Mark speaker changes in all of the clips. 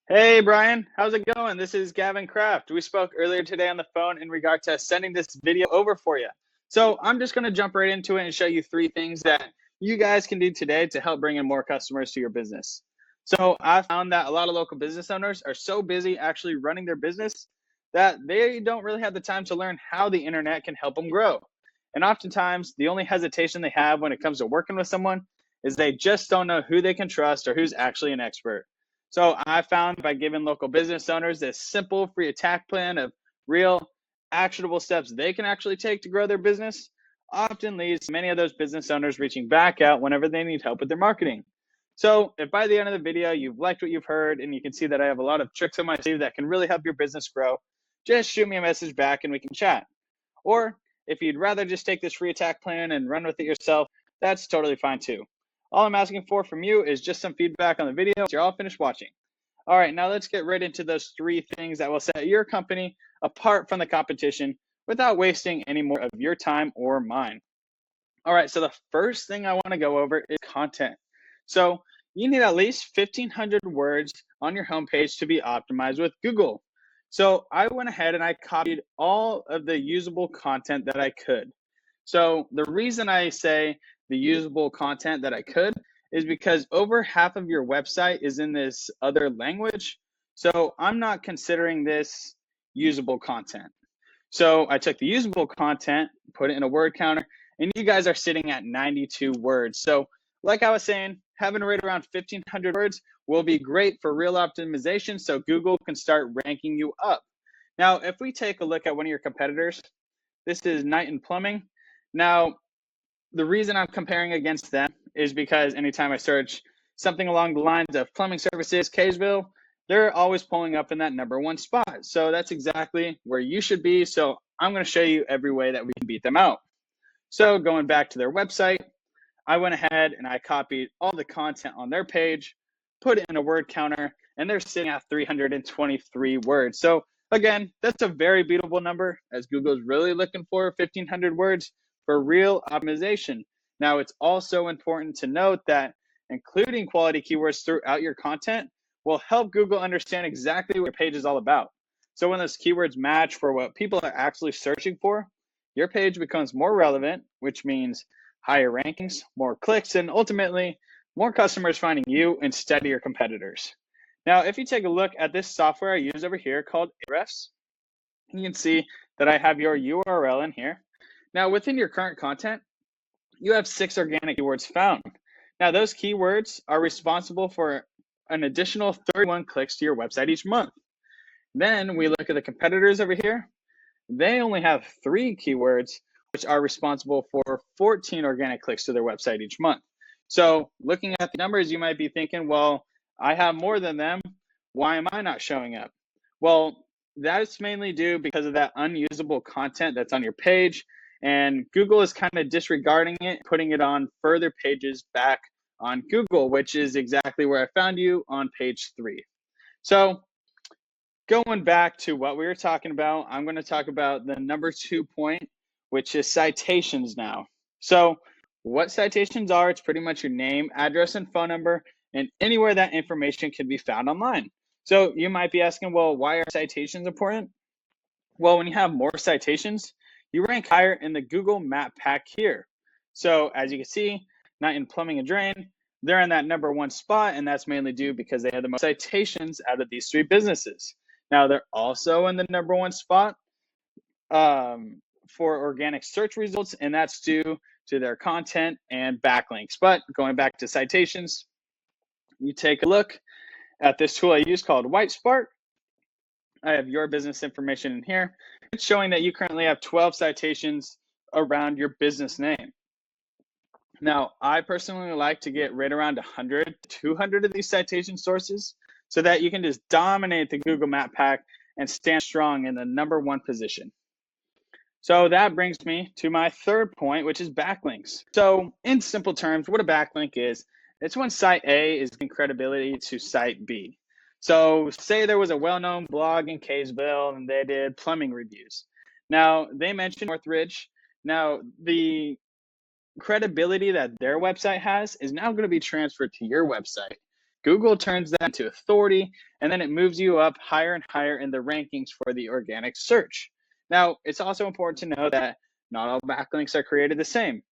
Speaker 1: Hey Brian, how's it going? This is Gavin Kraft. We spoke earlier today on the phone in regard to sending this video over for you. So I'm just going to jump right into it and show you three things that you guys can do today to help bring in more customers to your business. So I found that a lot of local business owners are so busy actually running their business that they don't really have the time to learn how the internet can help them grow. And oftentimes, the only hesitation they have when it comes to working with someone is they just don't know who they can trust or who's actually an expert. So I found by giving local business owners this simple free attack plan of real actionable steps they can actually take to grow their business often leads to many of those business owners reaching back out whenever they need help with their marketing. So if by the end of the video you've liked what you've heard and you can see that I have a lot of tricks on my sleeve that can really help your business grow, just shoot me a message back and we can chat. Or if you'd rather just take this free attack plan and run with it yourself, that's totally fine too. All I'm asking for from you is just some feedback on the video once you're all finished watching. All right, now let's get right into those three things that will set your company apart from the competition without wasting any more of your time or mine. All right, so the first thing I want to go over is content. So you need at least 1,500 words on your homepage to be optimized with Google. So I went ahead and I copied all of the usable content that I could. So the reason I say the usable content that I could is because over half of your website is in this other language. So I'm not considering this usable content. So I took the usable content, put it in a word counter, and you guys are sitting at 92 words. So like I was saying, having right around 1,500 words will be great for real optimization so Google can start ranking you up. Now, if we take a look at one of your competitors, this is Knight and Plumbing. Now, the reason I'm comparing against them is because anytime I search something along the lines of plumbing services, Kaysville, they're always pulling up in that #1 spot. So that's exactly where you should be. So I'm going to show you every way that we can beat them out. So going back to their website, I went ahead and I copied all the content on their page, put it in a word counter, and they're sitting at 323 words. So again, that's a very beatable number as Google's really looking for 1,500 words for real optimization. Now, it's also important to note that including quality keywords throughout your content will help Google understand exactly what your page is all about. So when those keywords match for what people are actually searching for, your page becomes more relevant, which means higher rankings, more clicks, and ultimately more customers finding you instead of your competitors. Now, if you take a look at this software I use over here called Ahrefs, you can see that I have your URL in here. Now, within your current content, you have 6 organic keywords found. Now, those keywords are responsible for an additional 31 clicks to your website each month. Then we look at the competitors over here. They only have 3 keywords, which are responsible for 14 organic clicks to their website each month. So looking at the numbers, you might be thinking, well, I have more than them. Why am I not showing up? Well, that's mainly due because of that unusable content that's on your page. And Google is kind of disregarding it, putting it on further pages back on Google, which is exactly where I found you on page 3. So going back to what we were talking about, I'm going to talk about the #2 point, which is citations now. So what citations are, it's pretty much your name, address, and phone number, and anywhere that information can be found online. So you might be asking, well, why are citations important? Well, when you have more citations, you rank higher in the Google Map Pack here. So as you can see, Knight in Plumbing and Drain, they're in that #1 spot, and that's mainly due because they have the most citations out of these 3 businesses. Now, they're also in the #1 spot for organic search results, and that's due to their content and backlinks. But going back to citations, you take a look at this tool I use called WhiteSpark. I have your business information in here. It's showing that you currently have 12 citations around your business name. Now, I personally like to get right around 100, 200 of these citation sources so that you can just dominate the Google Map Pack and stand strong in the #1 position. So that brings me to my third point, which is backlinks. So in simple terms, what a backlink is, it's when site A is giving credibility to site B. So say there was a well-known blog in Kaysville and they did plumbing reviews. Now they mentioned Northridge. Now the credibility that their website has is now going to be transferred to your website. Google turns that into authority, and then it moves you up higher and higher in the rankings for the organic search. Now, it's also important to know that not all backlinks are created the same.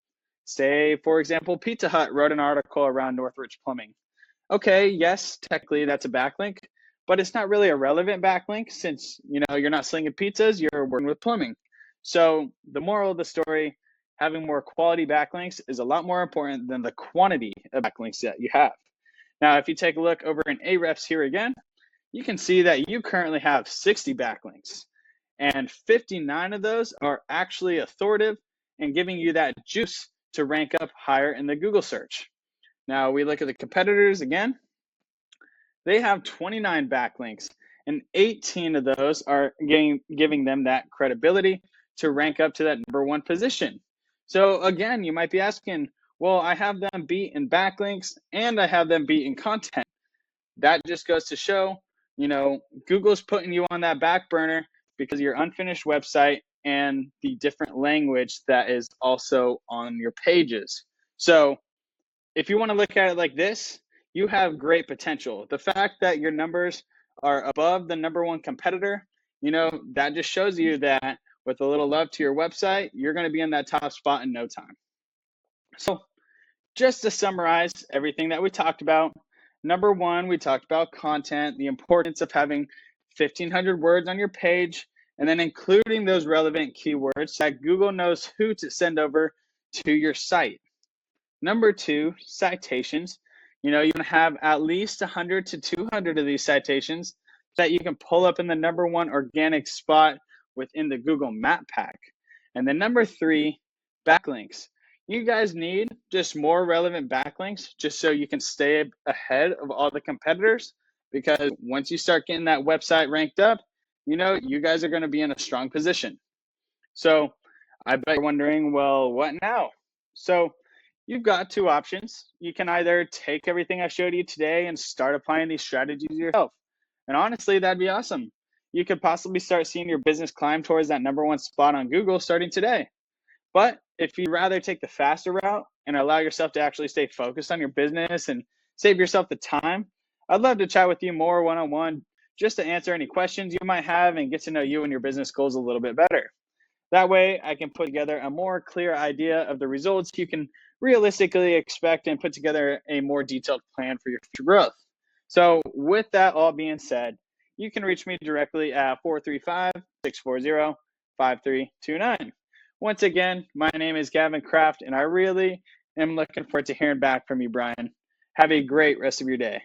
Speaker 1: Say, for example, Pizza Hut wrote an article around Northridge Plumbing. Okay, yes, technically that's a backlink, but it's not really a relevant backlink since, you're not slinging pizzas, you're working with plumbing. So the moral of the story, having more quality backlinks is a lot more important than the quantity of backlinks that you have. Now, if you take a look over in Ahrefs here again, you can see that you currently have 60 backlinks, and 59 of those are actually authoritative and giving you that juice to rank up higher in the Google search. Now, we look at the competitors again. They have 29 backlinks, and 18 of those are giving them that credibility to rank up to that #1 position. So again, you might be asking, well, I have them beat in backlinks and I have them beat in content. That just goes to show, Google's putting you on that back burner because of your unfinished website and the different language that is also on your pages. So if you want to look at it like this, you have great potential. The fact that your numbers are above the #1 competitor, that just shows you that with a little love to your website, you're going to be in that top spot in no time. So just to summarize everything that we talked about, #1, we talked about content, the importance of having 1,500 words on your page, and then including those relevant keywords so that Google knows who to send over to your site. #2, citations. You want to have at least 100 to 200 of these citations so that you can pull up in the #1 organic spot within the Google Map Pack. And then #3, backlinks. You guys need just more relevant backlinks just so you can stay ahead of all the competitors, because once you start getting that website ranked up, you guys are going to be in a strong position. So I bet you're wondering, well, what now? So you've got two options. You can either take everything I showed you today and start applying these strategies yourself. And honestly, that'd be awesome. You could possibly start seeing your business climb towards that #1 spot on Google starting today. But if you'd rather take the faster route and allow yourself to actually stay focused on your business and save yourself the time, I'd love to chat with you more one-on-one just to answer any questions you might have and get to know you and your business goals a little bit better. That way, I can put together a more clear idea of the results you can realistically expect and put together a more detailed plan for your future growth. So with that all being said, you can reach me directly at 435-640-5329. Once again, my name is Gavin Kraft, and I really am looking forward to hearing back from you, Brian. Have a great rest of your day.